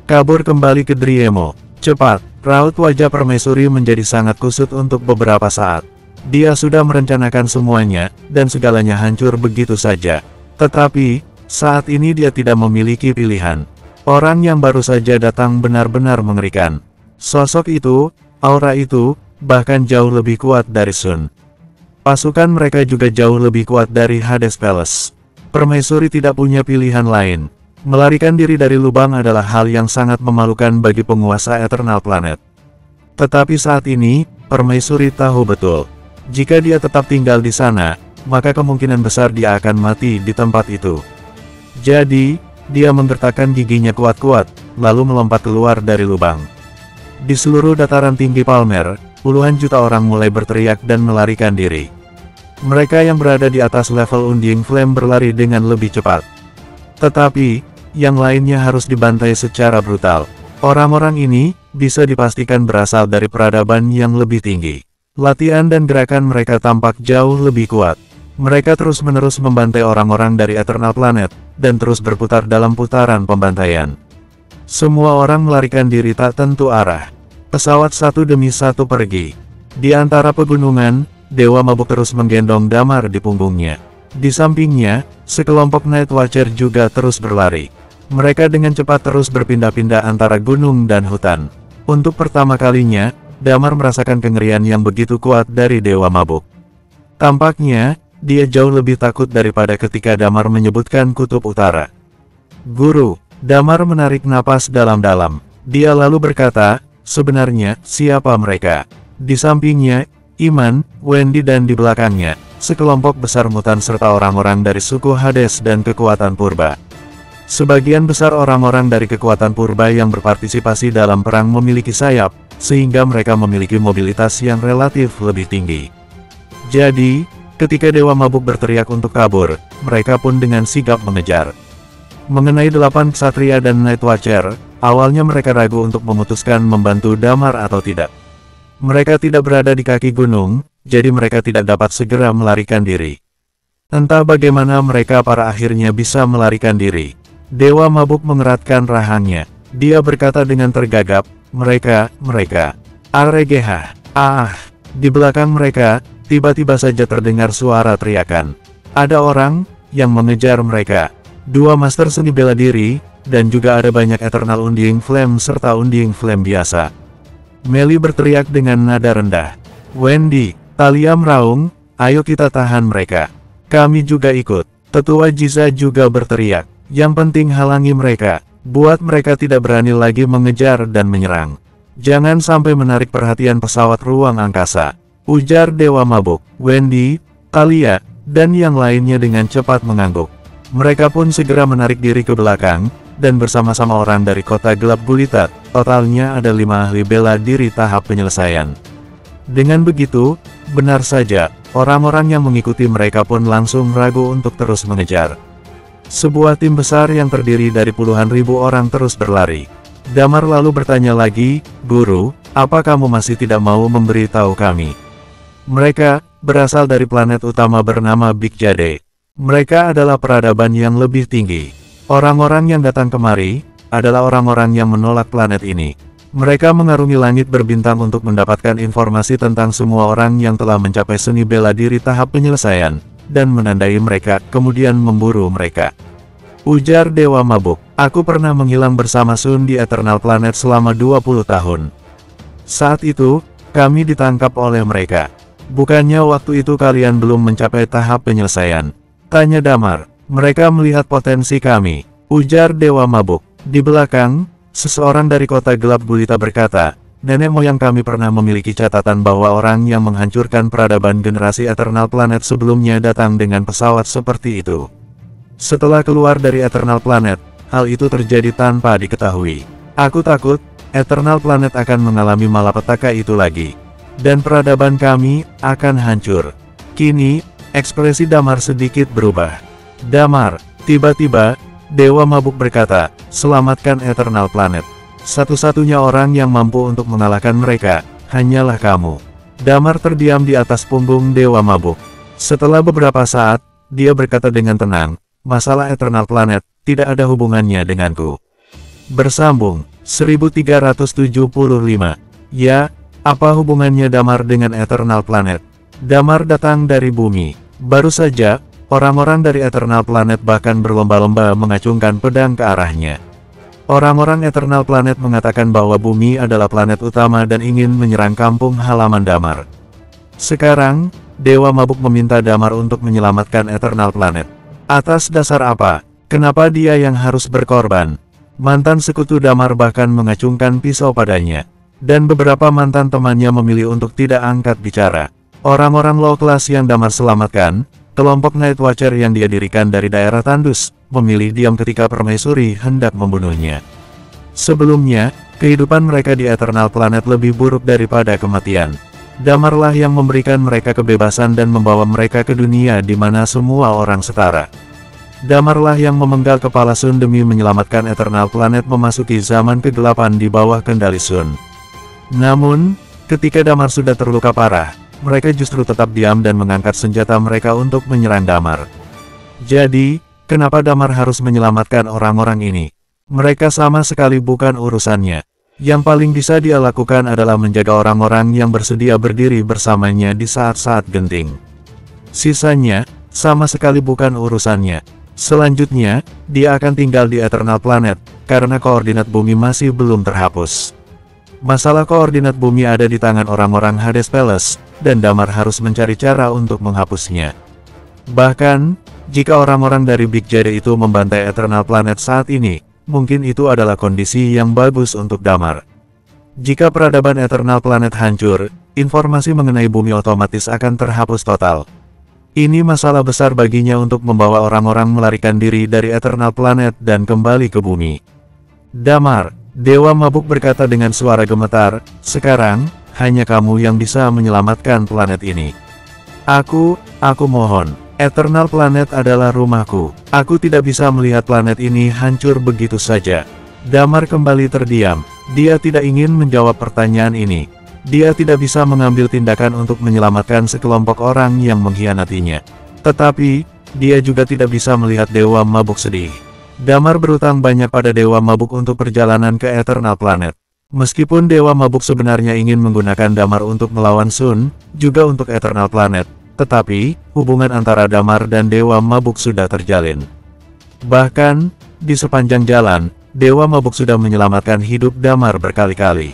Kabur kembali ke Driemo. Cepat, raut wajah permaisuri menjadi sangat kusut untuk beberapa saat. Dia sudah merencanakan semuanya, dan segalanya hancur begitu saja. Tetapi, saat ini dia tidak memiliki pilihan. Orang yang baru saja datang benar-benar mengerikan. Sosok itu, aura itu, bahkan jauh lebih kuat dari Sun. Pasukan mereka juga jauh lebih kuat dari Hades Palace. Permaisuri tidak punya pilihan lain. Melarikan diri dari lubang adalah hal yang sangat memalukan bagi penguasa Eternal Planet. Tetapi saat ini, Permaisuri tahu betul. Jika dia tetap tinggal di sana, maka kemungkinan besar dia akan mati di tempat itu. Jadi, dia menggertakkan giginya kuat-kuat, lalu melompat keluar dari lubang. Di seluruh dataran tinggi Palmer, puluhan juta orang mulai berteriak dan melarikan diri. Mereka yang berada di atas level Unding Flame berlari dengan lebih cepat. Tetapi, yang lainnya harus dibantai secara brutal. Orang-orang ini, bisa dipastikan berasal dari peradaban yang lebih tinggi. Latihan dan gerakan mereka tampak jauh lebih kuat. Mereka terus-menerus membantai orang-orang dari Eternal Planet, dan terus berputar dalam putaran pembantaian. Semua orang melarikan diri tak tentu arah. Pesawat satu demi satu pergi. Di antara pegunungan, Dewa Mabuk terus menggendong Damar di punggungnya. Di sampingnya, sekelompok Night Watcher juga terus berlari. Mereka dengan cepat terus berpindah-pindah antara gunung dan hutan. Untuk pertama kalinya, Damar merasakan kengerian yang begitu kuat dari Dewa Mabuk. Tampaknya, dia jauh lebih takut daripada ketika Damar menyebutkan Kutub Utara. Guru, Damar menarik napas dalam-dalam. Dia lalu berkata, sebenarnya, siapa mereka? Di sampingnya, Iman, Wendy dan di belakangnya, sekelompok besar mutan serta orang-orang dari suku Hades dan kekuatan purba. Sebagian besar orang-orang dari kekuatan purba yang berpartisipasi dalam perang memiliki sayap, sehingga mereka memiliki mobilitas yang relatif lebih tinggi. Jadi, ketika Dewa Mabuk berteriak untuk kabur, mereka pun dengan sigap mengejar. Mengenai 8 ksatria dan Night Watcher, awalnya mereka ragu untuk memutuskan membantu Damar atau tidak. Mereka tidak berada di kaki gunung, jadi mereka tidak dapat segera melarikan diri. Entah bagaimana mereka pada akhirnya bisa melarikan diri. Dewa Mabuk mengeratkan rahangnya. Dia berkata dengan tergagap, mereka. RGH. Di belakang mereka, tiba-tiba saja terdengar suara teriakan. Ada orang yang mengejar mereka. Dua master seni bela diri, dan juga ada banyak Eternal Undying Flame serta Undying Flame biasa. Meli berteriak dengan nada rendah. Wendy, Talia meraung, ayo kita tahan mereka. Kami juga ikut. Tetua Jiza juga berteriak. Yang penting halangi mereka. Buat mereka tidak berani lagi mengejar dan menyerang. Jangan sampai menarik perhatian pesawat ruang angkasa. Ujar Dewa Mabuk. Wendy, Talia, dan yang lainnya dengan cepat mengangguk. Mereka pun segera menarik diri ke belakang, dan bersama-sama orang dari kota gelap gulita, totalnya ada 5 ahli bela diri tahap penyelesaian. Dengan begitu, benar saja, orang-orang yang mengikuti mereka pun langsung ragu untuk terus mengejar. Sebuah tim besar yang terdiri dari puluhan ribu orang terus berlari. Damar lalu bertanya lagi, Guru, apa kamu masih tidak mau memberitahu kami? Mereka berasal dari planet utama bernama Big Jade. Mereka adalah peradaban yang lebih tinggi. Orang-orang yang datang kemari adalah orang-orang yang menolak planet ini. Mereka mengarungi langit berbintang untuk mendapatkan informasi tentang semua orang yang telah mencapai seni bela diri tahap penyelesaian, dan menandai mereka, kemudian memburu mereka. Ujar Dewa Mabuk, aku pernah menghilang bersama Sun di Eternal Planet selama 20 tahun. Saat itu, kami ditangkap oleh mereka. Bukannya waktu itu kalian belum mencapai tahap penyelesaian? Tanya Damar. Mereka melihat potensi kami. Ujar Dewa Mabuk. Di belakang, seseorang dari kota gelap gulita berkata, nenek moyang kami pernah memiliki catatan bahwa orang yang menghancurkan peradaban generasi Eternal Planet sebelumnya datang dengan pesawat seperti itu. Setelah keluar dari Eternal Planet, hal itu terjadi tanpa diketahui. Aku takut, Eternal Planet akan mengalami malapetaka itu lagi. Dan peradaban kami akan hancur. Kini, ekspresi Damar sedikit berubah. Damar, tiba-tiba, Dewa Mabuk berkata, selamatkan Eternal Planet. Satu-satunya orang yang mampu untuk mengalahkan mereka, hanyalah kamu. Damar terdiam di atas punggung Dewa Mabuk. Setelah beberapa saat, dia berkata dengan tenang, masalah Eternal Planet, tidak ada hubungannya denganku. Bersambung, 1375. Ya, apa hubungannya Damar dengan Eternal Planet? Damar datang dari bumi. Baru saja, orang-orang dari Eternal Planet bahkan berlomba-lomba mengacungkan pedang ke arahnya. Orang-orang Eternal Planet mengatakan bahwa bumi adalah planet utama dan ingin menyerang kampung halaman Damar. Sekarang, Dewa Mabuk meminta Damar untuk menyelamatkan Eternal Planet. Atas dasar apa? Kenapa dia yang harus berkorban? Mantan sekutu Damar bahkan mengacungkan pisau padanya. Dan beberapa mantan temannya memilih untuk tidak angkat bicara. Orang-orang low class yang Damar selamatkan, kelompok Night Watcher yang dia dirikan dari daerah Tandus, memilih diam ketika Permaisuri hendak membunuhnya. Sebelumnya, kehidupan mereka di Eternal Planet lebih buruk daripada kematian. Damarlah yang memberikan mereka kebebasan dan membawa mereka ke dunia di mana semua orang setara. Damarlah yang memenggal kepala Sun demi menyelamatkan Eternal Planet memasuki zaman kegelapan di bawah kendali Sun. Namun, ketika Damar sudah terluka parah, mereka justru tetap diam dan mengangkat senjata mereka untuk menyerang Damar. Jadi, kenapa Damar harus menyelamatkan orang-orang ini? Mereka sama sekali bukan urusannya. Yang paling bisa dia lakukan adalah menjaga orang-orang yang bersedia berdiri bersamanya di saat-saat genting. Sisanya, sama sekali bukan urusannya. Selanjutnya, dia akan tinggal di Eternal Planet, karena koordinat bumi masih belum terhapus. Masalah koordinat bumi ada di tangan orang-orang Hades Palace, dan Damar harus mencari cara untuk menghapusnya. Bahkan, jika orang-orang dari Big Jade itu membantai Eternal Planet saat ini, mungkin itu adalah kondisi yang bagus untuk Damar. Jika peradaban Eternal Planet hancur, informasi mengenai bumi otomatis akan terhapus total. Ini masalah besar baginya untuk membawa orang-orang melarikan diri dari Eternal Planet dan kembali ke bumi. Damar, Dewa Mabuk berkata dengan suara gemetar, sekarang, hanya kamu yang bisa menyelamatkan planet ini. Aku mohon, Eternal Planet adalah rumahku. Aku tidak bisa melihat planet ini hancur begitu saja. Damar kembali terdiam. Dia tidak ingin menjawab pertanyaan ini. Dia tidak bisa mengambil tindakan untuk menyelamatkan sekelompok orang yang mengkhianatinya. Tetapi, dia juga tidak bisa melihat Dewa Mabuk sedih. Damar berutang banyak pada Dewa Mabuk untuk perjalanan ke Eternal Planet. Meskipun Dewa Mabuk sebenarnya ingin menggunakan Damar untuk melawan Sun, juga untuk Eternal Planet, tetapi, hubungan antara Damar dan Dewa Mabuk sudah terjalin. Bahkan, di sepanjang jalan, Dewa Mabuk sudah menyelamatkan hidup Damar berkali-kali.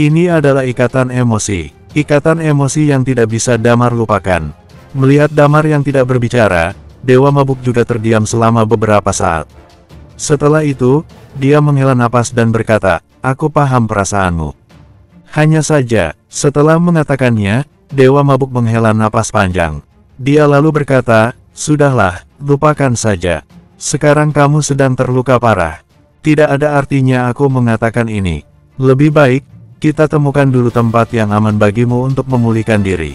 Ini adalah ikatan emosi yang tidak bisa Damar lupakan. Melihat Damar yang tidak berbicara, Dewa Mabuk juga terdiam selama beberapa saat. Setelah itu, dia menghela napas dan berkata, "Aku paham perasaanmu." Hanya saja, setelah mengatakannya, Dewa Mabuk menghela napas panjang. Dia lalu berkata, "Sudahlah, lupakan saja. Sekarang kamu sedang terluka parah. Tidak ada artinya aku mengatakan ini. Lebih baik, kita temukan dulu tempat yang aman bagimu untuk memulihkan diri."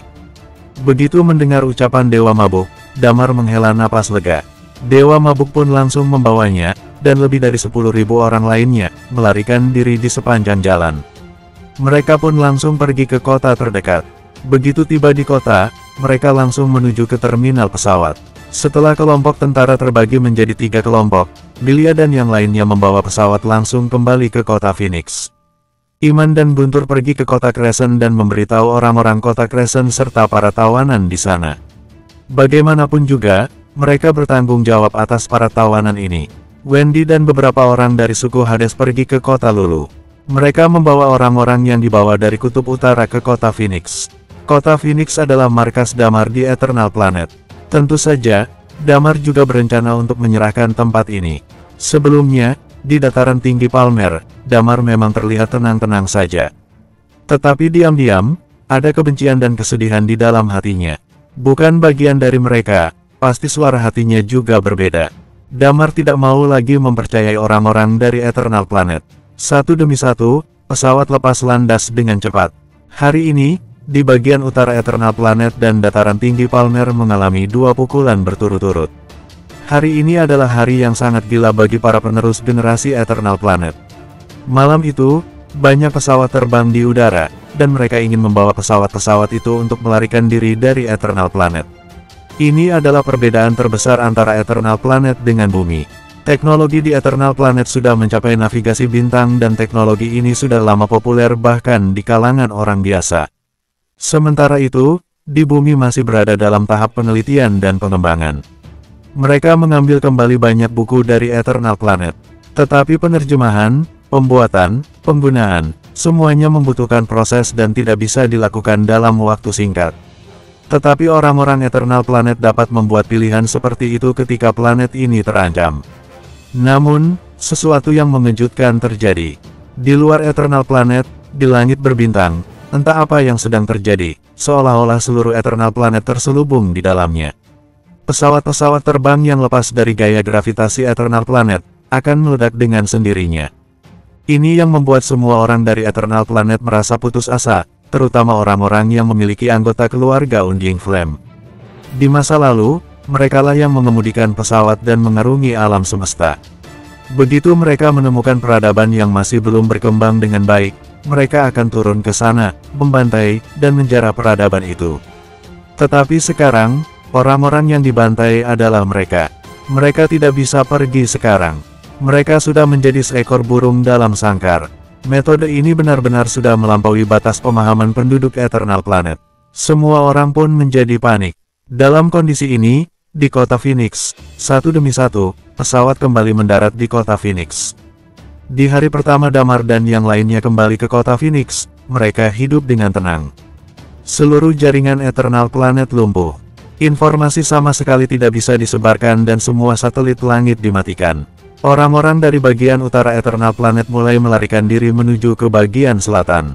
Begitu mendengar ucapan Dewa Mabuk, Damar menghela napas lega. Dewa Mabuk pun langsung membawanya, dan lebih dari 10.000 orang lainnya, melarikan diri di sepanjang jalan. Mereka pun langsung pergi ke kota terdekat. Begitu tiba di kota, mereka langsung menuju ke terminal pesawat. Setelah kelompok tentara terbagi menjadi 3 kelompok, Lilia dan yang lainnya membawa pesawat langsung kembali ke kota Phoenix. Iman dan Guntur pergi ke kota Crescent dan memberitahu orang-orang kota Crescent serta para tawanan di sana. Bagaimanapun juga, mereka bertanggung jawab atas para tawanan ini. Wendy dan beberapa orang dari suku Hades pergi ke kota Lulu. Mereka membawa orang-orang yang dibawa dari kutub utara ke kota Phoenix. Kota Phoenix adalah markas Damar di Eternal Planet. Tentu saja, Damar juga berencana untuk menyerahkan tempat ini. Sebelumnya, di dataran tinggi Palmer, Damar memang terlihat tenang-tenang saja. Tetapi diam-diam, ada kebencian dan kesedihan di dalam hatinya. Bukan bagian dari mereka, pasti suara hatinya juga berbeda. Damar tidak mau lagi mempercayai orang-orang dari Eternal Planet. Satu demi satu, pesawat lepas landas dengan cepat. Hari ini, di bagian utara Eternal Planet dan dataran tinggi Palmer mengalami 2 pukulan berturut-turut. Hari ini adalah hari yang sangat gila bagi para penerus generasi Eternal Planet. Malam itu, banyak pesawat terbang di udara, dan mereka ingin membawa pesawat-pesawat itu untuk melarikan diri dari Eternal Planet. Ini adalah perbedaan terbesar antara Eternal Planet dengan bumi. Teknologi di Eternal Planet sudah mencapai navigasi bintang dan teknologi ini sudah lama populer bahkan di kalangan orang biasa. Sementara itu, di bumi masih berada dalam tahap penelitian dan pengembangan. Mereka mengambil kembali banyak buku dari Eternal Planet. Tetapi penerjemahan, pembuatan, penggunaan, semuanya membutuhkan proses dan tidak bisa dilakukan dalam waktu singkat. Tetapi orang-orang Eternal Planet dapat membuat pilihan seperti itu ketika planet ini terancam. Namun, sesuatu yang mengejutkan terjadi. Di luar Eternal Planet, di langit berbintang, entah apa yang sedang terjadi, seolah-olah seluruh Eternal Planet terselubung di dalamnya. Pesawat-pesawat terbang yang lepas dari gaya gravitasi Eternal Planet, akan meledak dengan sendirinya. Ini yang membuat semua orang dari Eternal Planet merasa putus asa, terutama orang-orang yang memiliki anggota keluarga Unding Flame. Di masa lalu, merekalah yang mengemudikan pesawat dan mengarungi alam semesta. Begitu mereka menemukan peradaban yang masih belum berkembang dengan baik, mereka akan turun ke sana, membantai, dan menjara peradaban itu. Tetapi sekarang, orang-orang yang dibantai adalah mereka. Mereka tidak bisa pergi sekarang. Mereka sudah menjadi seekor burung dalam sangkar. Metode ini benar-benar sudah melampaui batas pemahaman penduduk Eternal Planet. Semua orang pun menjadi panik. Dalam kondisi ini, di kota Phoenix, satu demi satu, pesawat kembali mendarat di kota Phoenix. Di hari pertama Damar dan yang lainnya kembali ke kota Phoenix, mereka hidup dengan tenang. Seluruh jaringan Eternal Planet lumpuh. Informasi sama sekali tidak bisa disebarkan dan semua satelit langit dimatikan. Orang-orang dari bagian utara Eternal Planet mulai melarikan diri menuju ke bagian selatan.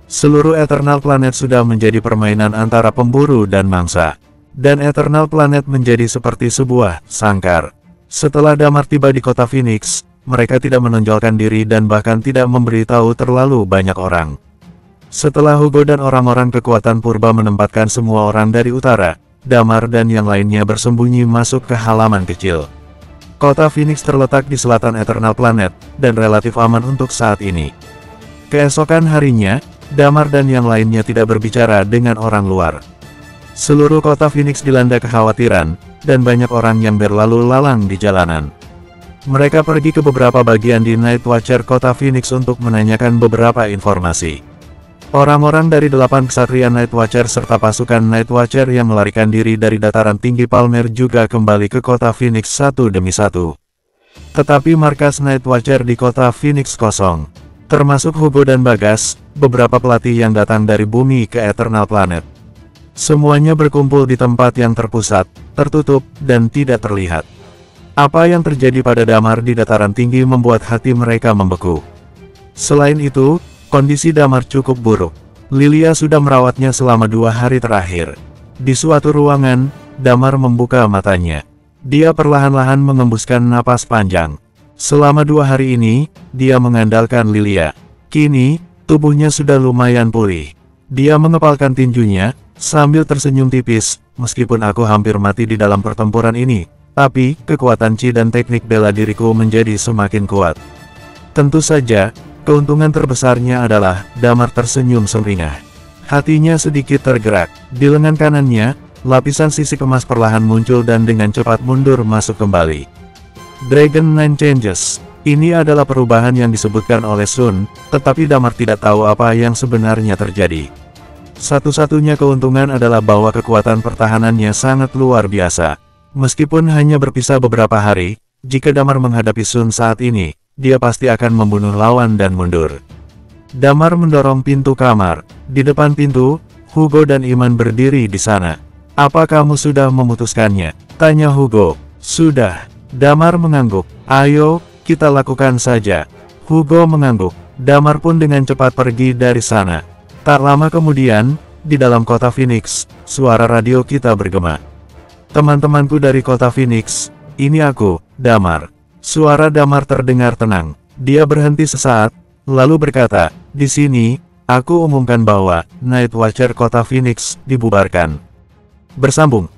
Seluruh Eternal Planet sudah menjadi permainan antara pemburu dan mangsa. Dan Eternal Planet menjadi seperti sebuah sangkar. Setelah Damar tiba di kota Phoenix, mereka tidak menonjolkan diri dan bahkan tidak memberitahu terlalu banyak orang. Setelah Hugo dan orang-orang kekuatan purba menempatkan semua orang dari utara, Damar dan yang lainnya bersembunyi masuk ke halaman kecil. Kota Phoenix terletak di selatan Eternal Planet, dan relatif aman untuk saat ini. Keesokan harinya, Damar dan yang lainnya tidak berbicara dengan orang luar. Seluruh kota Phoenix dilanda kekhawatiran, dan banyak orang yang berlalu lalang di jalanan. Mereka pergi ke beberapa bagian di Night Watcher kota Phoenix untuk menanyakan beberapa informasi. Orang-orang dari 8 kesatria Night Watcher serta pasukan Night Watcher yang melarikan diri dari dataran tinggi Palmer juga kembali ke kota Phoenix satu demi satu. Tetapi markas Night Watcher di kota Phoenix kosong. Termasuk Hugo dan Bagas, beberapa pelatih yang datang dari bumi ke Eternal Planet. Semuanya berkumpul di tempat yang terpusat, tertutup, dan tidak terlihat. Apa yang terjadi pada Damar di dataran tinggi membuat hati mereka membeku. Selain itu, kondisi Damar cukup buruk. Lilia sudah merawatnya selama 2 hari terakhir. Di suatu ruangan, Damar membuka matanya. Dia perlahan-lahan mengembuskan napas panjang. Selama 2 hari ini, dia mengandalkan Lilia. Kini, tubuhnya sudah lumayan pulih. Dia mengepalkan tinjunya, sambil tersenyum tipis, meskipun aku hampir mati di dalam pertempuran ini, tapi kekuatan Chi dan teknik bela diriku menjadi semakin kuat. Tentu saja, keuntungan terbesarnya adalah, Damar tersenyum sumringah. Hatinya sedikit tergerak. Di lengan kanannya, lapisan sisik emas perlahan muncul dan dengan cepat mundur masuk kembali. Dragon Nine Changes. Ini adalah perubahan yang disebutkan oleh Sun, tetapi Damar tidak tahu apa yang sebenarnya terjadi. Satu-satunya keuntungan adalah bahwa kekuatan pertahanannya sangat luar biasa. Meskipun hanya berpisah beberapa hari, jika Damar menghadapi Sun saat ini, dia pasti akan membunuh lawan dan mundur. Damar mendorong pintu kamar. Di depan pintu, Hugo dan Iman berdiri di sana. "Apa kamu sudah memutuskannya?" tanya Hugo. "Sudah." Damar mengangguk. "Ayo, kita lakukan saja." Hugo mengangguk. Damar pun dengan cepat pergi dari sana. Tak lama kemudian, di dalam kota Phoenix, suara radio kita bergema. "Teman-temanku dari kota Phoenix, ini aku, Damar." Suara Damar terdengar tenang. Dia berhenti sesaat, lalu berkata, "Di sini, aku umumkan bahwa Night Watcher kota Phoenix dibubarkan." Bersambung.